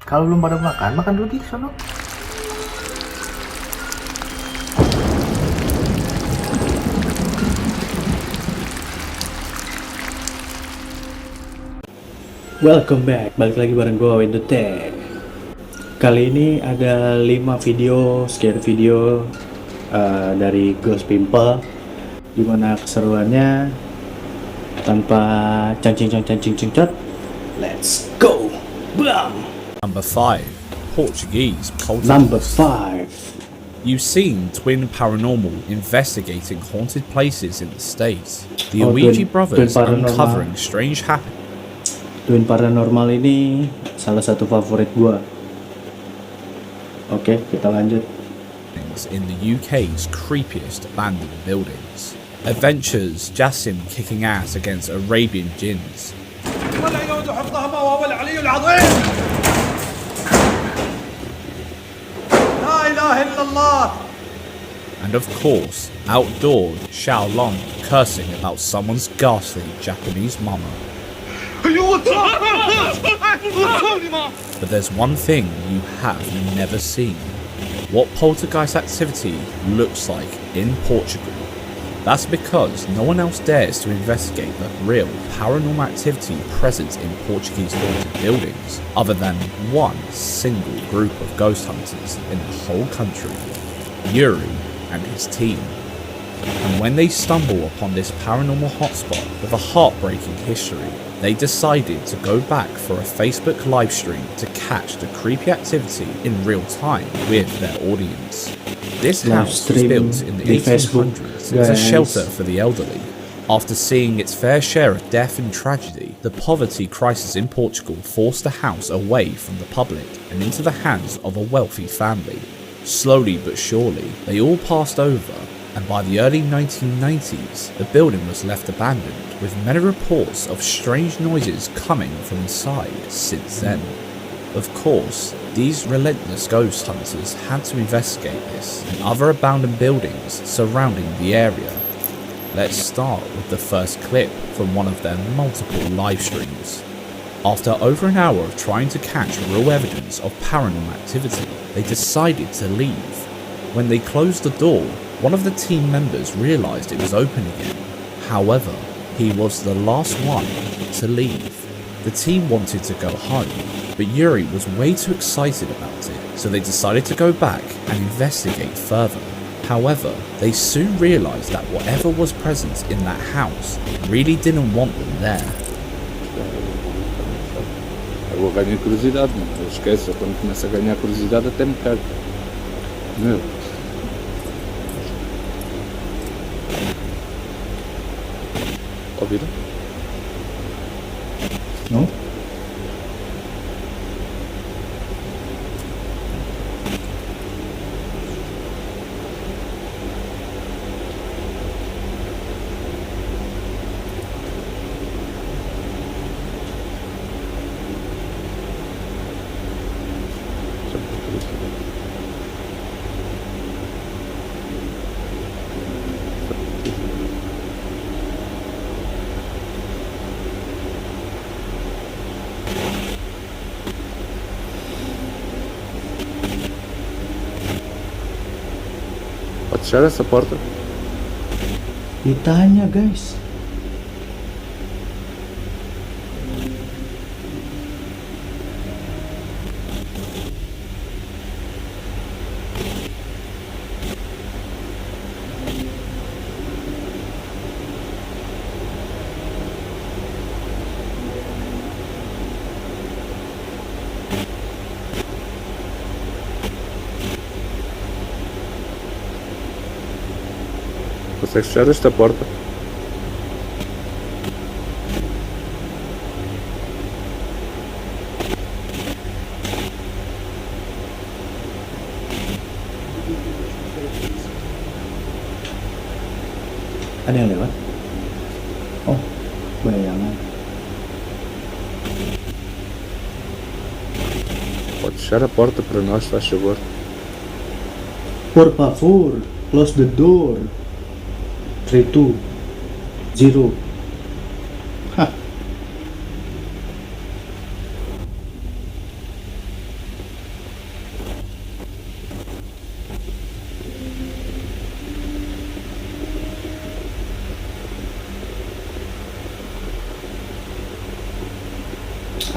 Kalau belum pada makan, makan dulu di sana. Welcome back, balik lagi bareng gue Windu Tech. Kali ini ada 5 video, scare video dari Ghost Pimple. Gimana keseruannya? Tanpa cancing-cancing-cancing-cot, let's go! Bam! Number 5. Portuguese poltergeist. Number 5. You've seen Twin Paranormal investigating haunted places in the States. The Ouija brothers uncovering strange happenings. Twin Paranormal ini salah satu favorit gua. Oke, kita lanjut. In the UK's creepiest abandoned buildings. Adventures Jassim kicking ass against Arabian jinns. And of course, outdoor Xiaolong cursing about someone's ghastly Japanese mama. But there's one thing you have never seen. What poltergeist activity looks like in Portugal. That's because no one else dares to investigate the real paranormal activity present in Portuguese haunted buildings, other than one single group of ghost hunters in the whole country, Yuri and his team. And when they stumble upon this paranormal hotspot with a heartbreaking history, they decided to go back for a Facebook livestream to catch the creepy activity in real time with their audience. This house was built in the 1800s as a shelter for the elderly. After seeing its fair share of death and tragedy, the poverty crisis in Portugal forced the house away from the public and into the hands of a wealthy family. Slowly but surely, they all passed over, and by the early 1990s, the building was left abandoned, with many reports of strange noises coming from inside since then. Of course, these relentless ghost hunters had to investigate this and other abandoned buildings surrounding the area. Let's start with the first clip from one of their multiple live streams. After over an hour of trying to catch real evidence of paranormal activity, they decided to leave. When they closed the door, one of the team members realized it was open again. However, he was the last one to leave. The team wanted to go home, but Yuri was way too excited about it, so they decided to go back and investigate further. However, they soon realized that whatever was present in that house really didn't want them there. Eu vou ganhar curiosidade, não esqueça, quando começa a ganhar curiosidade até me perde. Meu. Ouviram? Não? Pode fechar essa porta? Ditanya guys. Consegue fechar esta porta? Ada yang lewat? Oh, bayangan. Pode fechar a porta para nós, faz favor. Por favor, close the door. 3, 2, 0. Hah.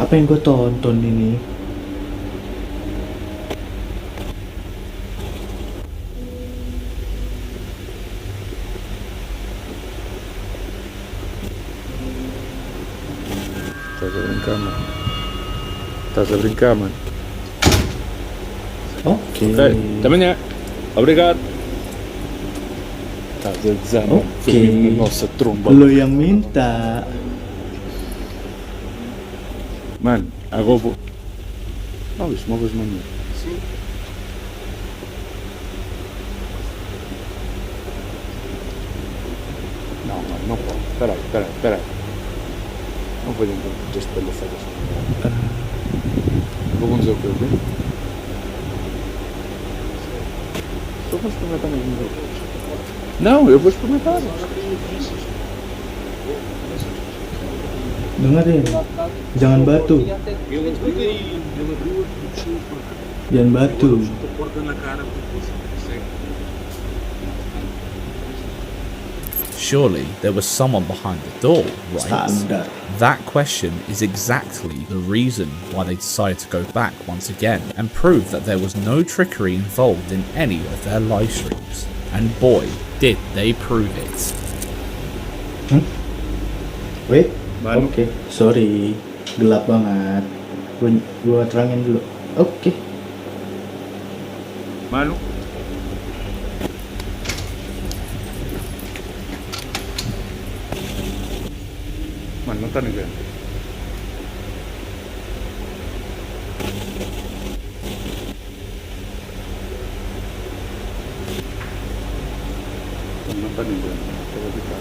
Apa yang gue tonton ini? Estás a brincar, mano. Estás a brincar, mano. Oke. Ok, até amanhã. Obrigado. Estás a gozar, mano. Ok. Foi mesmo na nossa tromba. Lo yang minta. Mano, agora vou. Não, isso novas manhã. Não, mano, não pode. Peraí. Não vou entrar deste palhaçadas. Vamos dizer o que eu vi. Só vou experimentar mesmo. Não, eu vou experimentar. Dengerin. Jangan batu. Jangan batu. Surely there was someone behind the door, right? Standar. That question is exactly the reason why they decided to go back once again and prove that there was no trickery involved in any of their live streams. And boy, did they prove it. Wait. Manu. Oke. Sorry. Gelap banget. Gua terangin dulu. Oke. Mano. Mano, não está ninguém. Não está ninguém. Estou a ficar.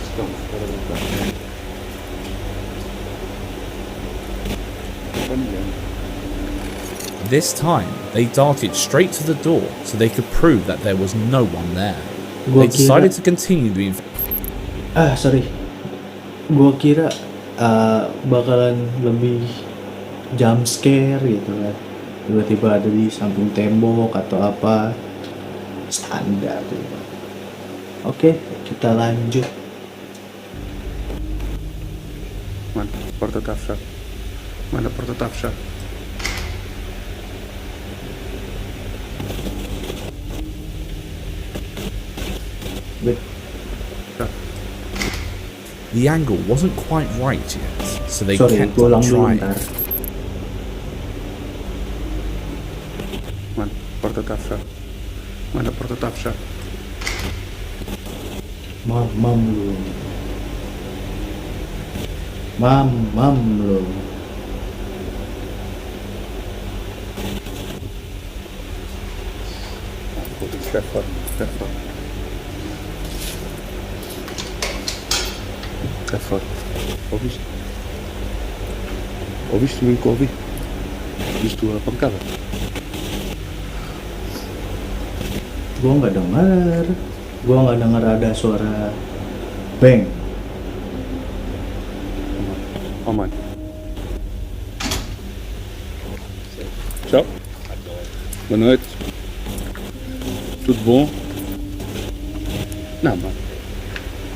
Estamos para brincar. Não está ninguém. This time, they darted straight to the door so they could prove that there was no one there. Gua They decided kira. to continue the Sorry. Gua kira bakalan lebih jump scare gitu kan. Tiba-tiba ada di samping tembok atau apa. Standar gitu. Oke, kita lanjut. Mano, a porta está fechada. Mano, a porta está fechada. Wait. The angle wasn't quite right yet, so they Sorry, kept gue on ulang dulu trying. bentar. Mano, a porta está fechada. Mano, a porta está fechada. Mam lu. Mam lu. Vou ter que ficar fora. Ficar fora. Ficar fora. Ouviste? Ouviste mesmo que ouvi? Ouviste a pancada? Gua nggak dengar ada suara bang. Oh, mano. Tchau. Boa noite. Tudo bom? Não, mano.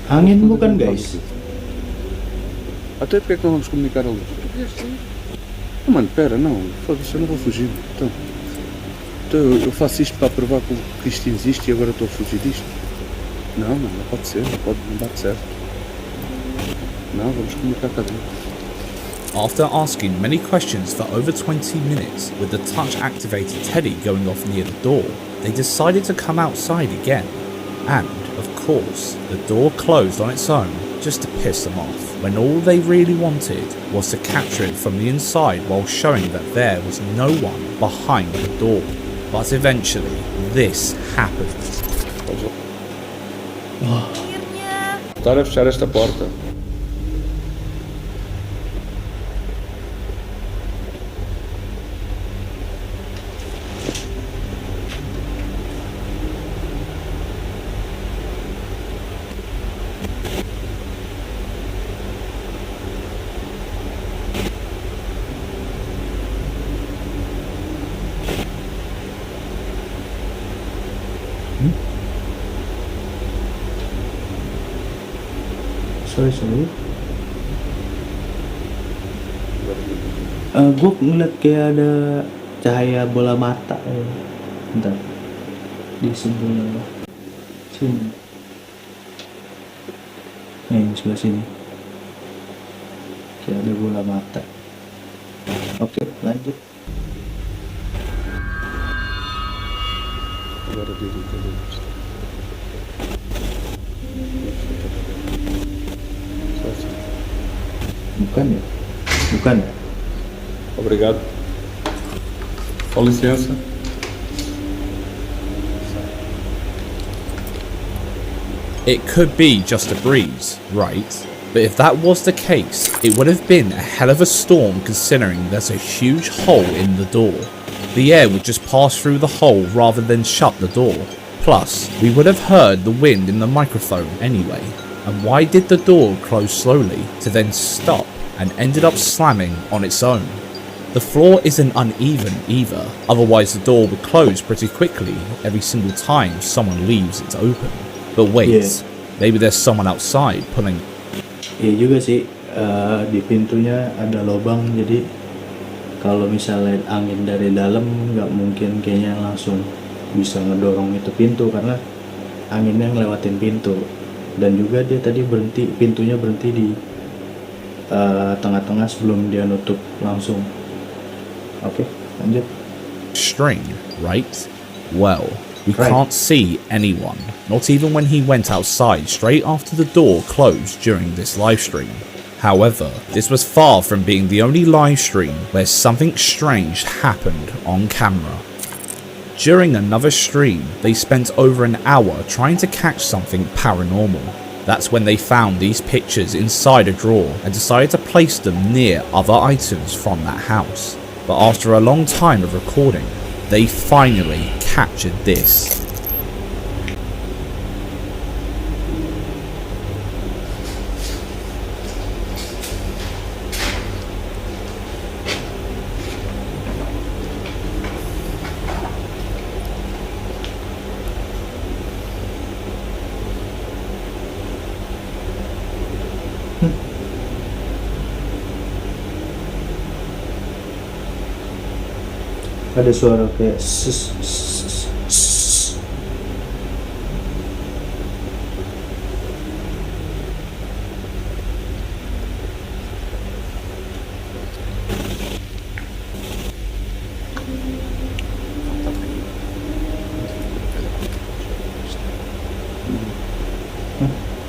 Angin bukan guys? Até porque é que não vamos comunicar ali? Não, mano, pera, não. Foda-se, eu não vou fugir. Então eu faço isto para provar que isto existe e agora estou a fugir disto. Não, mano, não pode ser. Não bate certo. Não, vamos comunicar cá dentro. After asking many questions for over 20 minutes, with the touch-activated teddy going off near the door, they decided to come outside again. And, of course, the door closed on its own, just to piss them off, when all they really wanted was to capture it from the inside while showing that there was no one behind the door. But eventually, this happened. Estar a fechar esta porta. Sorry. Gue ngeliat kayak ada cahaya bola mata. Bentar. Di sebelah sini. Nih, di sebelah sini. Kayak ada bola mata. Oke, lanjut. Agora dele, cadê? Só assim. Bukan ya? Obrigado. Com licença. It could be just a breeze, right? But if that was the case, it would have been a hell of a storm considering there's a huge hole in the door. The air would just pass through the hole rather than shut the door. Plus, we would have heard the wind in the microphone anyway. And why did the door close slowly to then stop and ended up slamming on its own? The floor isn't uneven either, otherwise the door would close pretty quickly every single time someone leaves it open. But wait, Yeah. maybe there's someone outside pulling. Iya juga sih, di pintunya ada lubang, jadi kalau misalnya angin dari dalam nggak mungkin kayaknya langsung bisa ngedorong itu pintu karena anginnya ngelewatin pintu. Dan juga dia tadi pintunya berhenti di tengah-tengah sebelum dia nutup langsung. Oke, lanjut. String, right? Well, we Right. can't see anyone, not even when he went outside straight after the door closed during this live stream. However, this was far from being the only live stream where something strange happened on camera. During another stream, they spent over an hour trying to catch something paranormal. That's when they found these pictures inside a drawer and decided to place them near other items from that house. But after a long time of recording, they finally captured this. Ada suara kayak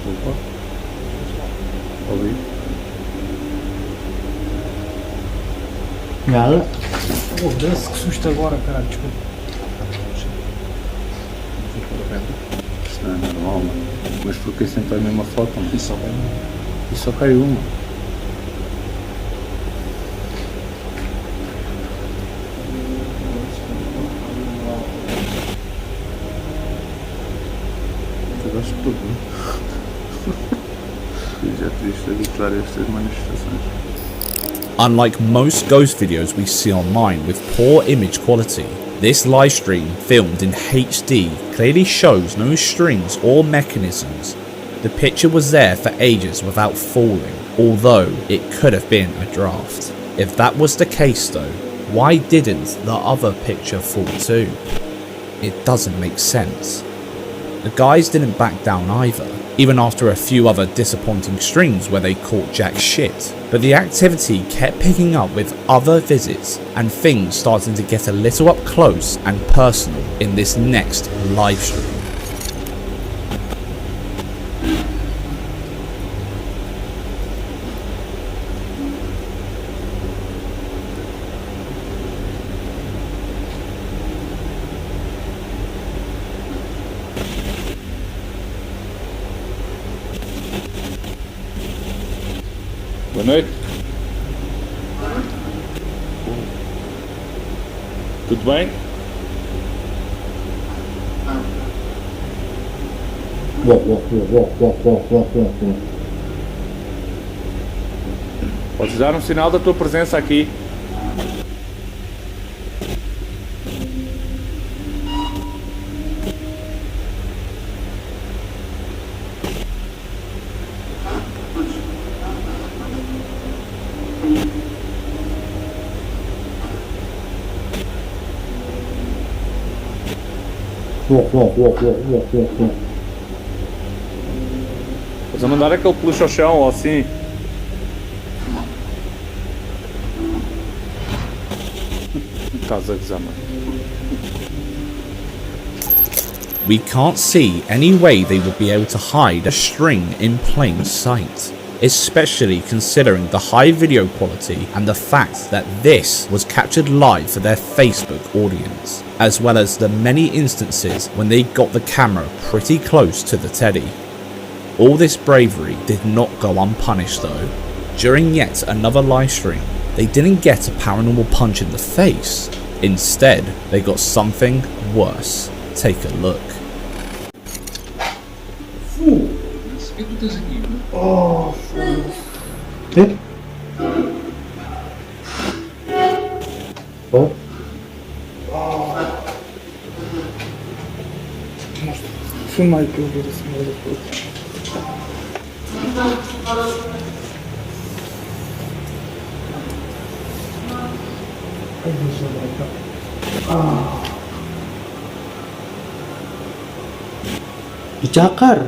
Lupa. Ouvi. nyala. Oh, Deus, que susto agora, caralho, desculpa. Isso não é normal, mano. Mas porque sempre a mesma foto, mano? E só caiu uma. Cagaste tudo, né? Já triste habituar a estas manifestações. Unlike most ghost videos we see online with poor image quality, this live stream filmed in HD clearly shows no strings or mechanisms. The picture was there for ages without falling, although it could have been a draft. If that was the case though, why didn't the other picture fall too? It doesn't make sense. The guys didn't back down either, even after a few other disappointing streams where they caught jack shit. But the activity kept picking up with other visits and things starting to get a little up close and personal in this next live stream. Boa noite. Tudo bem? Podes dar um sinal da tua presença aqui. Estás a mandar aquele peluche ao chão ou assim? Estás a gozar, mano. We can't see any way they would be able to hide a string in plain sight, especially considering the high video quality and the fact that this was captured live for their Facebook audience, as well as the many instances when they got the camera pretty close to the teddy. All this bravery did not go unpunished though. During yet another live stream, they didn't get a paranormal punch in the face. Instead, they got something worse. Take a look. Oh, oh, Filma aí que eu ver esse merda todo. Ai, Deus, dicakar.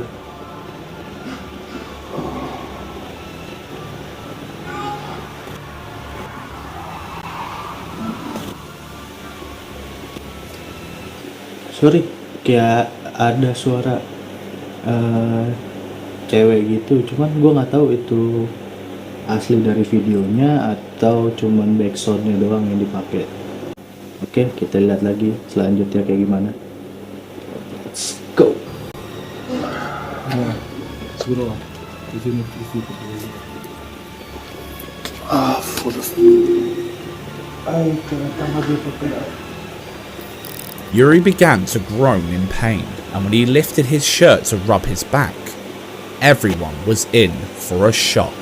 Sorry, kayak ada suara cewek gitu, cuman gue nggak tahu itu asli dari videonya atau cuman backsoundnya doang yang dipakai. Oke, kita lihat lagi selanjutnya kayak gimana. Let's go. Segura lá. Ah, foda-se. Ai, cara, tá uma vez pra pegar. Yuri began to groan in pain, and when he lifted his shirt to rub his back, everyone was in for a shock.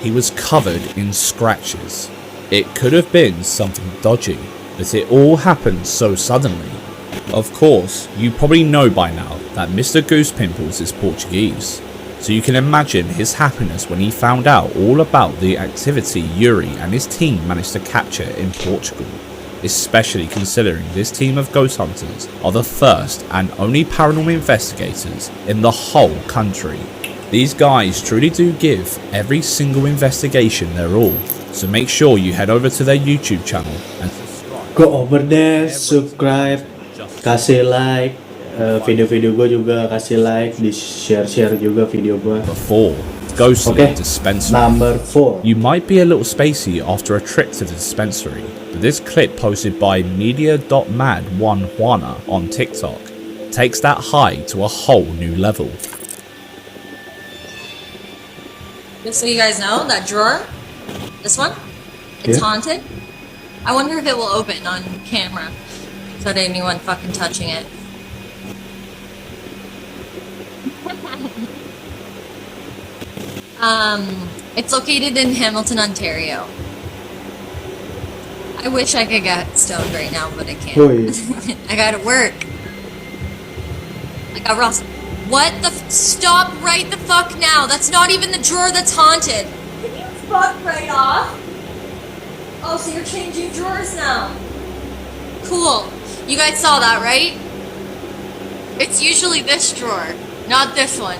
He was covered in scratches. It could have been something dodgy, but it all happened so suddenly. Of course, you probably know by now that Mr. Goose Pimples is Portuguese, so you can imagine his happiness when he found out all about the activity Yuri and his team managed to capture in Portugal, especially considering this team of ghost hunters are the first and only paranormal investigators in the whole country. These guys truly do give every single investigation their all, so make sure you head over to their YouTube channel and subscribe. Go over there, subscribe, kasih like, video-video gue juga kasih like, di share juga video gue. Before ghostly dispensary. Number 4. You might be a little spacey after a trip to the dispensary, but this clip posted by media.mad1warna on TikTok takes that high to a whole new level. Just so you guys know, that drawer, this one, it's Yeah. haunted. I wonder if it will open on camera without anyone fucking touching it. It's located in Hamilton, Ontario. I wish I could get stoned right now, but I can't. Oi. I gotta work. I got Ross. What the stop right the fuck now. That's not even the drawer that's haunted. Can you fuck right off? Oh, so you're changing drawers now. Cool. You guys saw that, right? It's usually this drawer, not this one.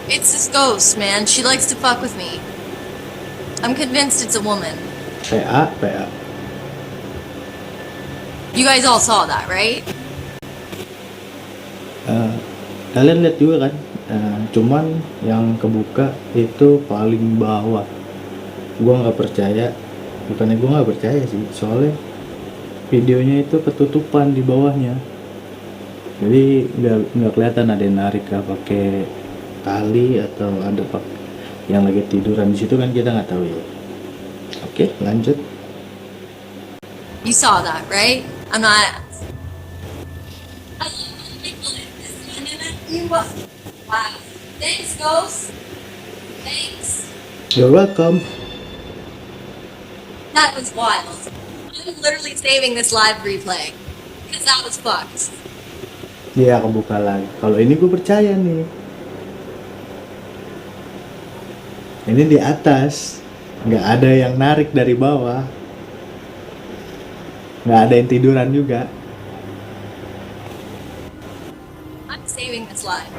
It's this ghost, man. She likes to fuck with me. I'm convinced it's a woman. PA. You guys all saw that, right? Kalian lihat juga kan, cuman yang kebuka itu paling bawah. Gua nggak percaya, bukannya gua nggak percaya sih, soalnya videonya itu ketutupan di bawahnya, jadi nggak kelihatan ada yang narik pakai tali atau ada yang lagi tiduran di situ kan, kita nggak tahu ya. Oke, lanjut. You saw that, right? I'm not. Wow. Thanks, Ghost. Thanks. You're welcome. That was wild. I'm literally saving this live replay because that was fucked. Iya, kebuka lagi. Kalau ini gue percaya nih. Ini di atas, nggak ada yang narik dari bawah, nggak ada yang tiduran juga. saving this life.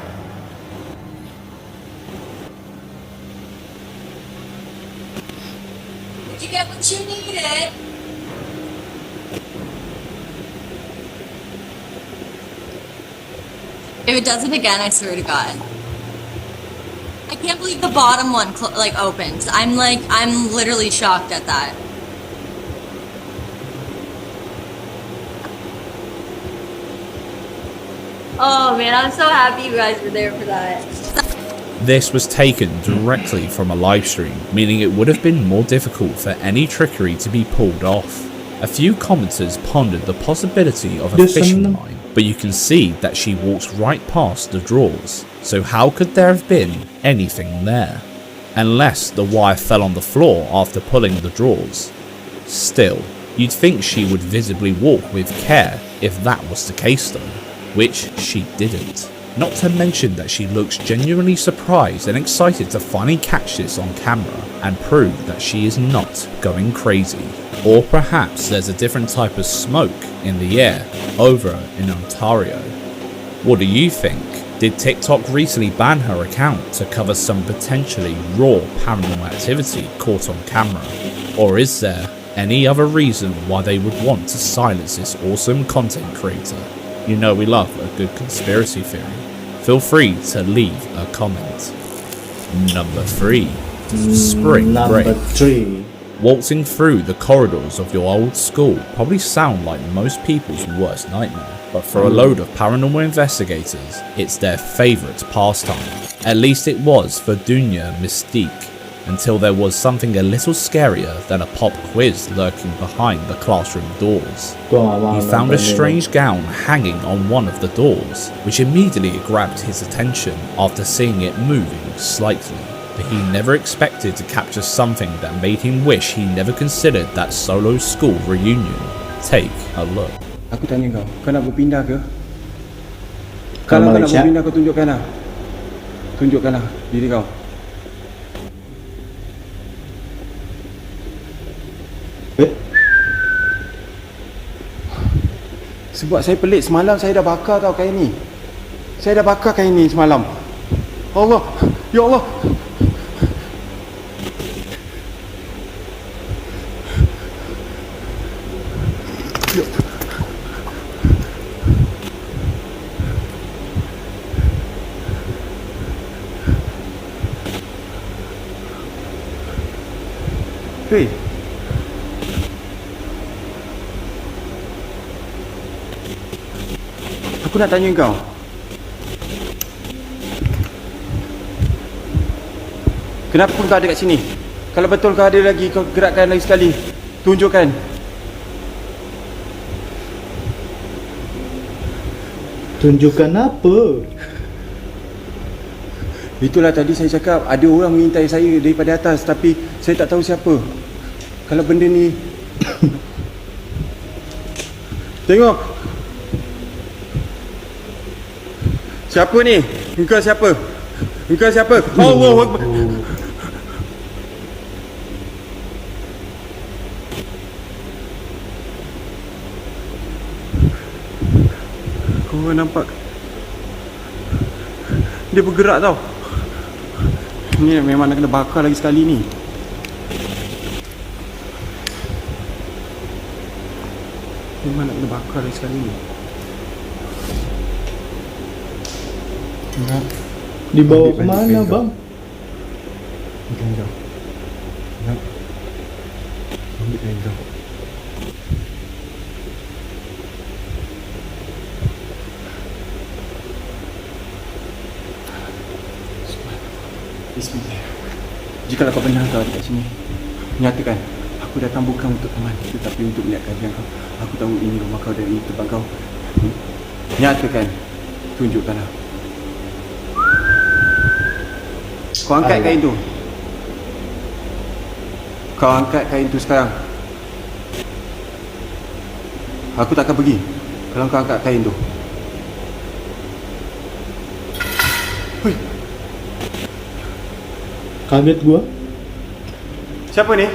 Did you get what you needed? If it does it again, I swear to God. I can't believe the bottom one opened. I'm literally shocked at that. Oh man, I'm so happy you guys were there for that. This was taken directly from a live stream, meaning it would have been more difficult for any trickery to be pulled off. A few commenters pondered the possibility of a fishing line, but you can see that she walks right past the drawers, so how could there have been anything there? Unless the wire fell on the floor after pulling the drawers. Still, you'd think she would visibly walk with care if that was the case though, which she didn't. Not to mention that she looks genuinely surprised and excited to finally catch this on camera and prove that she is not going crazy. Or perhaps there's a different type of smoke in the air over in Ontario. What do you think? Did TikTok recently ban her account to cover some potentially raw paranormal activity caught on camera? Or is there any other reason why they would want to silence this awesome content creator? You know we love a good conspiracy theory. Feel free to leave a comment. Number 3. Spring Number break. 3. Waltzing through the corridors of your old school probably sound like most people's worst nightmare, but for a load of paranormal investigators, it's their favourite pastime. At least it was for Dunya Mystique, until there was something a little scarier than a pop quiz lurking behind the classroom doors. He found a strange gown hanging on one of the doors, which immediately grabbed his attention after seeing it moving slightly. But he never expected to capture something that made him wish he never considered that solo school reunion. Take a look. Aku tanya kau nak berpindah ke? Kalau kau nak berpindah, kau tunjukkanlah. Tunjukkanlah diri kau. Sebab saya pelik, semalam saya dah bakar tau kain ni. Saya dah bakar kain ni semalam. Allah, ya Allah. Hei. Aku nak tanya kau. Kenapa kau ada kat sini? Kalau betul kau ada lagi, kau gerakkan lagi sekali. Tunjukkan. Tunjukkan apa? Itulah tadi saya cakap, ada orang mengintai saya daripada atas, tapi saya tak tahu siapa. Kalau benda ni tengok. Siapa ni? Engkau siapa? Engkau siapa? Allahu Akbar. Kau nampak? Dia bergerak tau. Ni memang nak kena bakar lagi sekali ni. Memang nak kena bakar lagi sekali ni. Dibawa kemana bang? Ambil kau. Ambil kau. Bismillah. Jika kau benar kau ada kat sini, nyatakan. Aku datang bukan untuk teman, tetapi untuk melihat keadaan kau. Aku tahu ini rumah kau dan ini tempat kau. Nyatakan. Tunjukkanlah. Kau angkat kain tu. Kau angkat kain tu sekarang. Aku takkan pergi kalau kau angkat kain tu. Hui. Kaget gua. Siapa ni?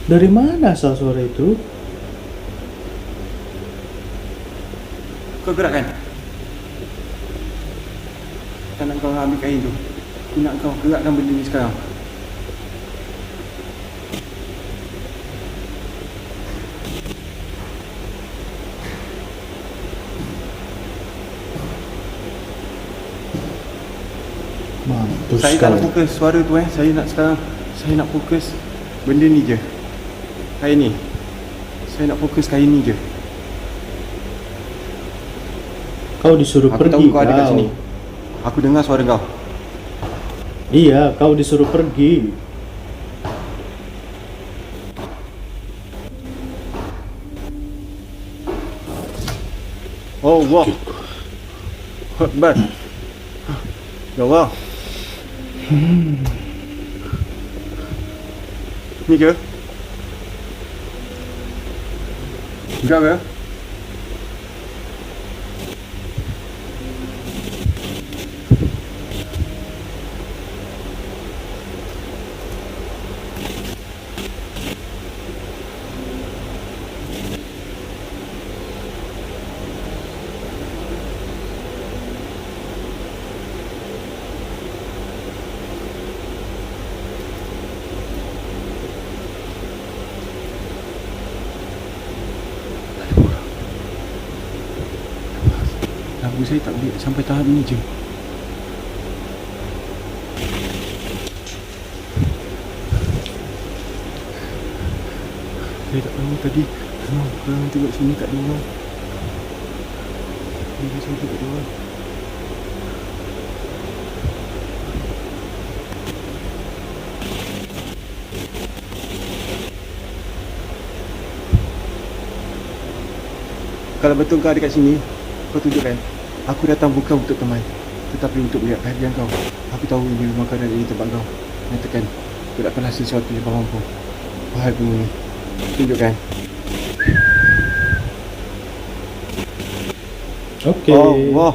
Dari mana asal suara itu? Kau gerak kan? Tak nak kau ambil kain tu. Aku nak kau gerakkan benda ni sekarang. Mampus Saya tak nak kau. fokus suara tu Saya nak sekarang, saya nak fokus benda ni je. Kain ni. Saya nak fokus kain ni je. Kau disuruh Aku pergi tahu kau ada kat sini. Aku dengar suara kau. Iya, kau disuruh pergi. Oh Allah. Akbar. Ya Allah. Ni ke? Enggak ke? Lagu saya tak boleh sampai tahap ni je. Saya tak tahu tadi orang tengok sini kat luar. Dia saya tengok luar. Kalau betul kau ada kat sini, kau tunjukkan. Aku datang bukan untuk teman, tetapi untuk melihat kehadiran kau. Aku tahu ini rumah kau dan ini tempat kau. Nyatakan, kau tak pernah sesuatu yang kau mampu. Wahai bumi, tunjukkan. Oke. Allah.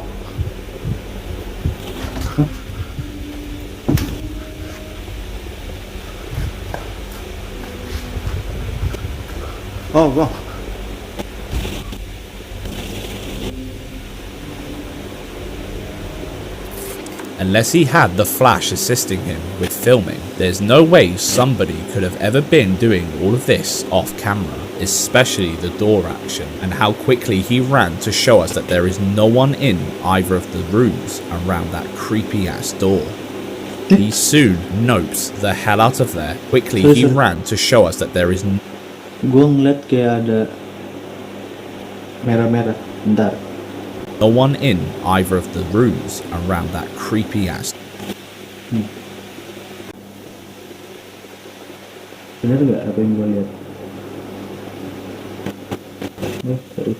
Allah. Unless he had the flash assisting him with filming, there's no way somebody could have ever been doing all of this off camera, especially the door action and how quickly he ran to show us that there is no one in either of the rooms around that creepy ass door. He soon nopes the hell out of there. Quickly he ran to show us that there is Gue ngeliat kayak ada merah-merah. Bentar. no one in either of the rooms around that creepy ass. Bener nggak apa yang gue lihat? Sorry.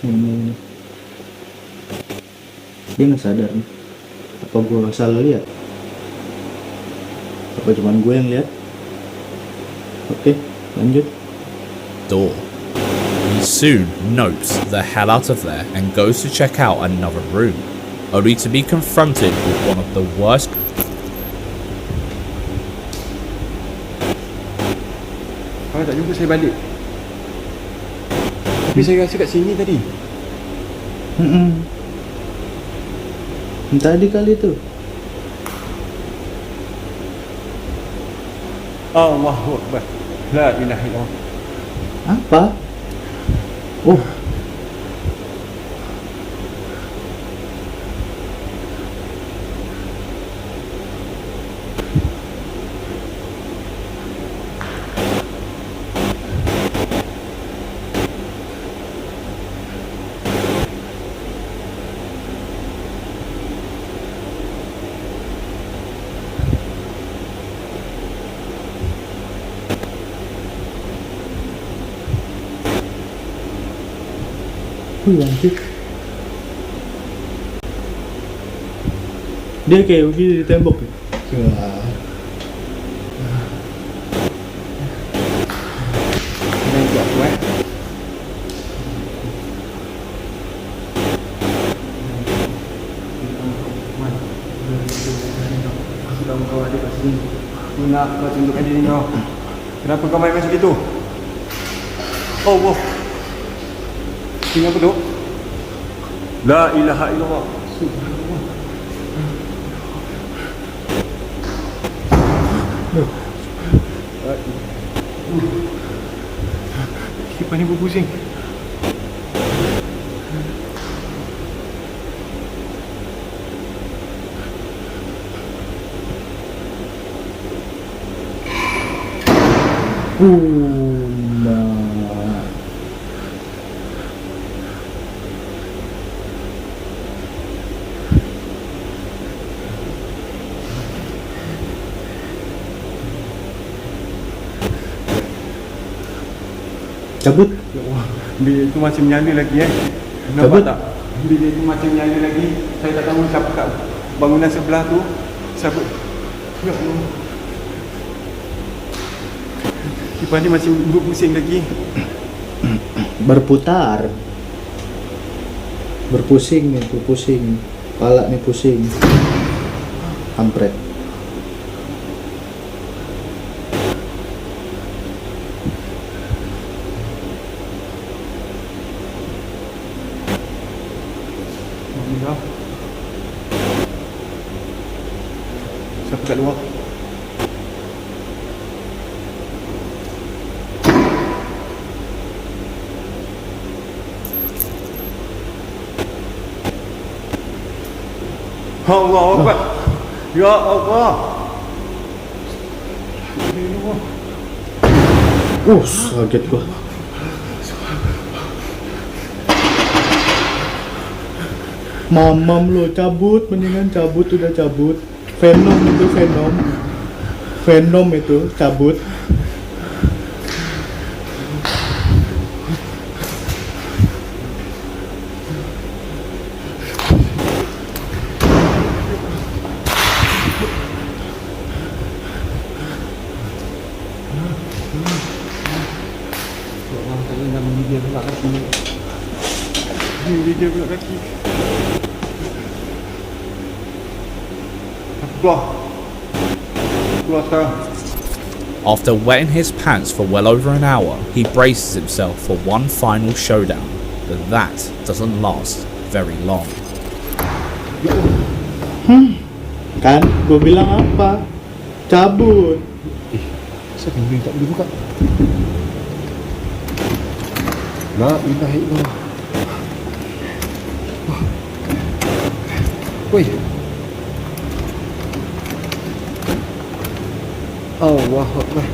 Ini. Dia nggak sadar nih. Apa gue salah lihat? Apa cuman gue yang lihat? Oke, lanjut. Door. He soon nopes the hell out of there and goes to check out another room, only to be confronted with one of the worst. Kau tak jumpa saya balik. Tapi saya rasa kat sini tadi. Tadi kali tuh. Allahu Akbar. La ilaha illallah. Apa? Oh. Anjir. Dia kayak begini di tembok ya? Ini buat aku Aku tahu kau ada kat sini. Aku nak kau tunjukkan diri kau. Kenapa kau main macam itu? Oh, wow. Tinggal apa tu? La ilaha illallah. Subhanallah. Kipas ni berpusing. Cabut. Ya Allah, bilik itu masih menyala lagi Cabut. Nampak tak? Bilik itu masih menyala lagi. Saya tak tahu siapa kat bangunan sebelah tu. Siapa? Ya Allah. Kipas ni masih berpusing lagi. Berputar. Berpusing nih, pusing. Kepala nih pusing. Kampret. Alhamdulillah. Siapa kat luar? Allah Akbar. Ya Allah. Kaget gua. Mamam lo cabut, mendingan cabut, udah cabut. Venom itu Venom. Venom itu cabut. Dia pula kaki. Keluar. Keluar sekarang. After wetting his pants for well over an hour, he braces himself for one final showdown, but that doesn't last very long. Kan, gue bilang apa? Cabut. Siapa yang tak boleh buka? La ilaha illallah. Woi. Allahu Akbar.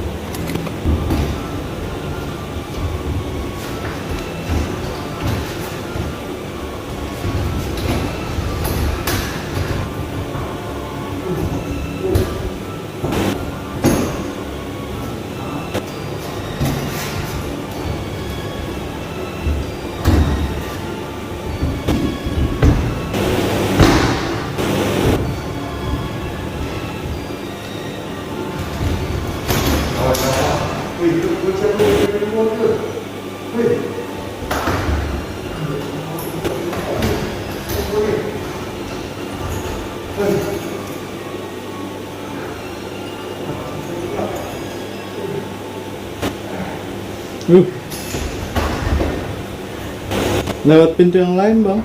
Lewat pintu yang lain, Bang.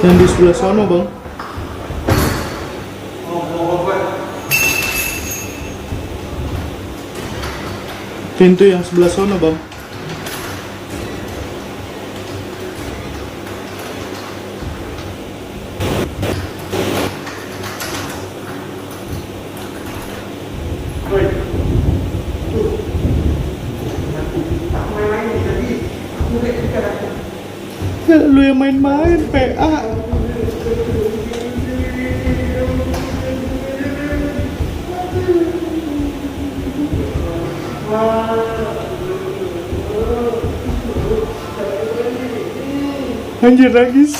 Yang di sebelah sana, Bang. Pintu yang sebelah sana, Bang. Lu yang main-main, PA. Anjir nangis.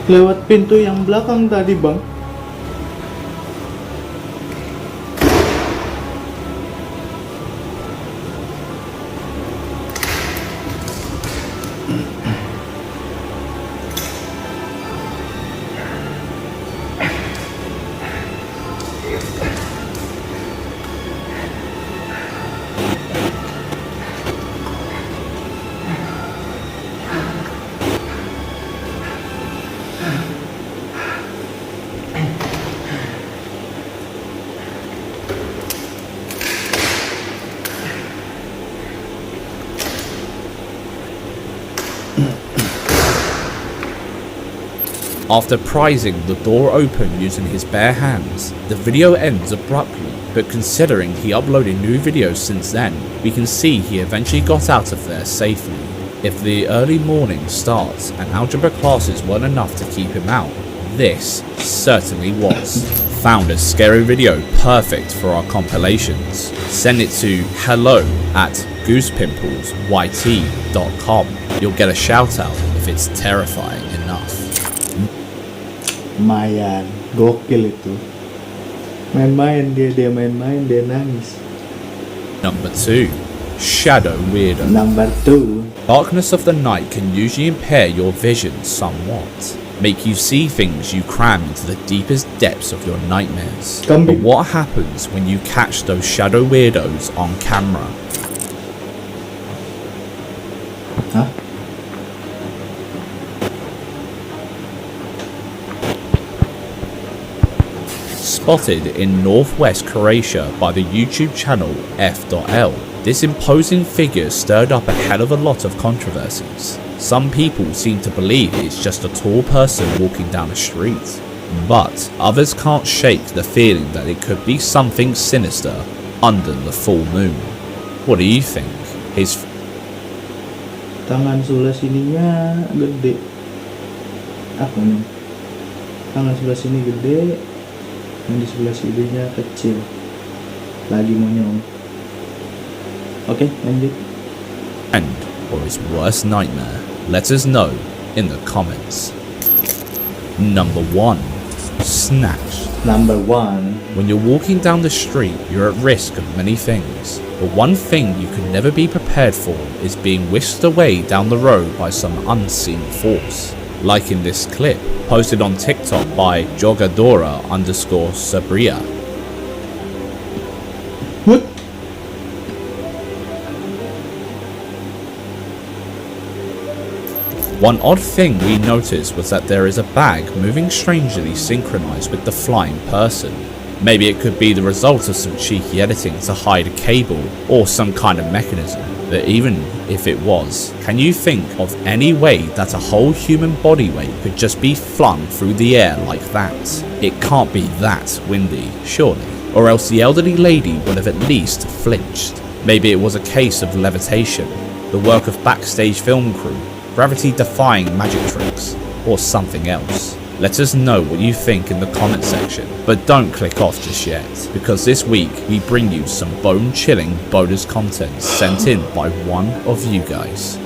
Lewat pintu yang belakang tadi, Bang. After prizing the door open using his bare hands, the video ends abruptly, but considering he uploaded new videos since then, we can see he eventually got out of there safely. If the early morning starts and algebra classes weren't enough to keep him out, this certainly was. Found a scary video perfect for our compilations. Send it to hello@goosepimplesYT.com. You'll get a shout out if it's terrifying enough. Lumayan, gokil itu. Main-main dia main-main, dia nangis. Number 2. Shadow Weirdo. Number 2. Darkness of the night can usually impair your vision somewhat, make you see things you cram into the deepest depths of your nightmares. But what happens when you catch those shadow weirdos on camera? Hah? Spotted in northwest Croatia by the YouTube channel F.L. This imposing figure stirred up a hell of a lot of controversies. Some people seem to believe it's just a tall person walking down a street, but others can't shake the feeling that it could be something sinister under the full moon. What do you think? His Tangan sebelah sininya gede. Apa nih? Tangan sebelah sini gede, yang di sebelah sininya kecil. Lagi monyong. Oke, lanjut. and or his worst nightmare? Let us know in the comments. Number 1. Snatched. Number 1. When you're walking down the street, you're at risk of many things, but one thing you can never be prepared for is being whisked away down the road by some unseen force. Like in this clip, posted on TikTok by jogadora_sabria. What? One odd thing we noticed was that there is a bag moving strangely synchronized with the flying person. Maybe it could be the result of some cheeky editing to hide a cable or some kind of mechanism. But even if it was, can you think of any way that a whole human body weight could just be flung through the air like that? It can't be that windy, surely. Or else the elderly lady would have at least flinched. Maybe it was a case of levitation, the work of backstage film crew, gravity-defying magic tricks, or something else. Let us know what you think in the comment section, but don't click off just yet, because this week we bring you some bone-chilling bonus content sent in by one of you guys.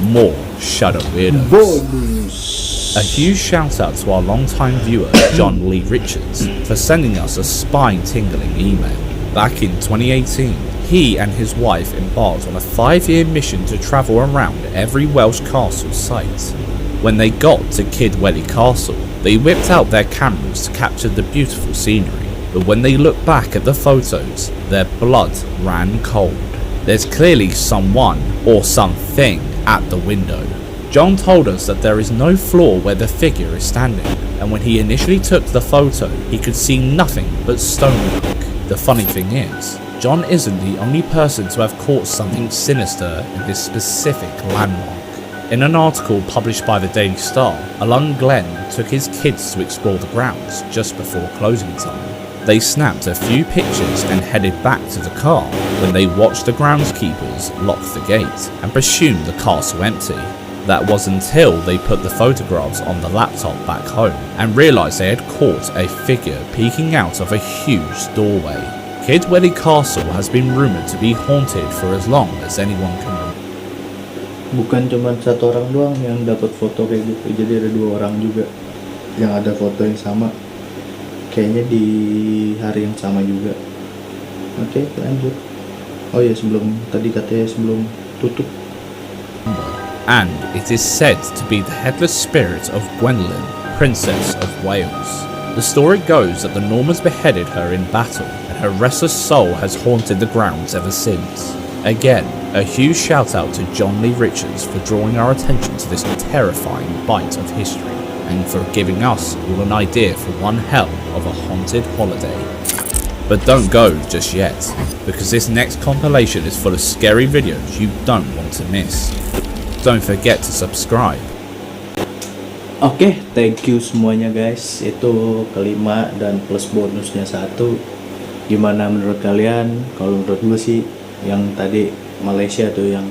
More Shadow Weirdos. Bonus. A huge shout out to our long-time viewer John Lee Richards for sending us a spine-tingling email. Back in 2018, he and his wife embarked on a 5-year mission to travel around every Welsh castle site. When they got to Kidwelly Castle, they whipped out their cameras to capture the beautiful scenery, but when they looked back at the photos, their blood ran cold. There's clearly someone or something at the window. John told us that there is no floor where the figure is standing, and when he initially took the photo, he could see nothing but stonework. The funny thing is, John isn't the only person to have caught something sinister in this specific landmark. In an article published by the Daily Star, Alun Glenn took his kids to explore the grounds just before closing time. They snapped a few pictures and headed back to the car when they watched the groundskeepers lock the gate and presumed the castle empty. That was until they put the photographs on the laptop back home and realised they had caught a figure peeking out of a huge doorway. Kidwelly Castle has been rumoured to be haunted for as long as anyone can remember. bukan cuma satu orang doang yang dapat foto kayak gitu, jadi ada 2 orang juga yang ada foto yang sama, kayaknya di hari yang sama juga. Oke, lanjut. Oh ya, sebelum tadi katanya sebelum tutup, And it is said to be the headless spirit of Gwendolyn, Princess of Wales. The story goes that the Normans beheaded her in battle, and her restless soul has haunted the grounds ever since. Again, a huge shout out to John Lee Richards for drawing our attention to this terrifying bite of history, and for giving us all an idea for one hell of a haunted holiday. But don't go just yet, because this next compilation is full of scary videos you don't want to miss. Don't forget to subscribe. Oke, thank you semuanya guys. Itu kelima dan plus bonusnya 1. Gimana menurut kalian? Kalau menurut gue sih yang tadi Malaysia tuh, yang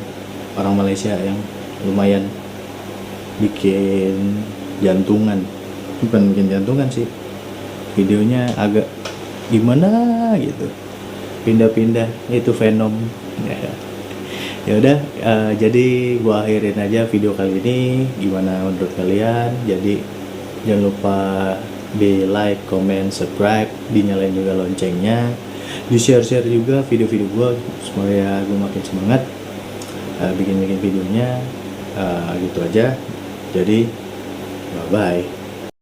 orang Malaysia yang lumayan bikin jantungan. Bukan bikin jantungan sih, videonya agak gimana gitu, pindah-pindah, itu Venom. Ya udah, jadi gua akhirin aja video kali ini. Gimana menurut kalian? Jadi jangan lupa di like, comment, subscribe, dinyalain juga loncengnya, di share juga video-video gua supaya gua makin semangat bikin videonya. Gitu aja. Jadi bye bye.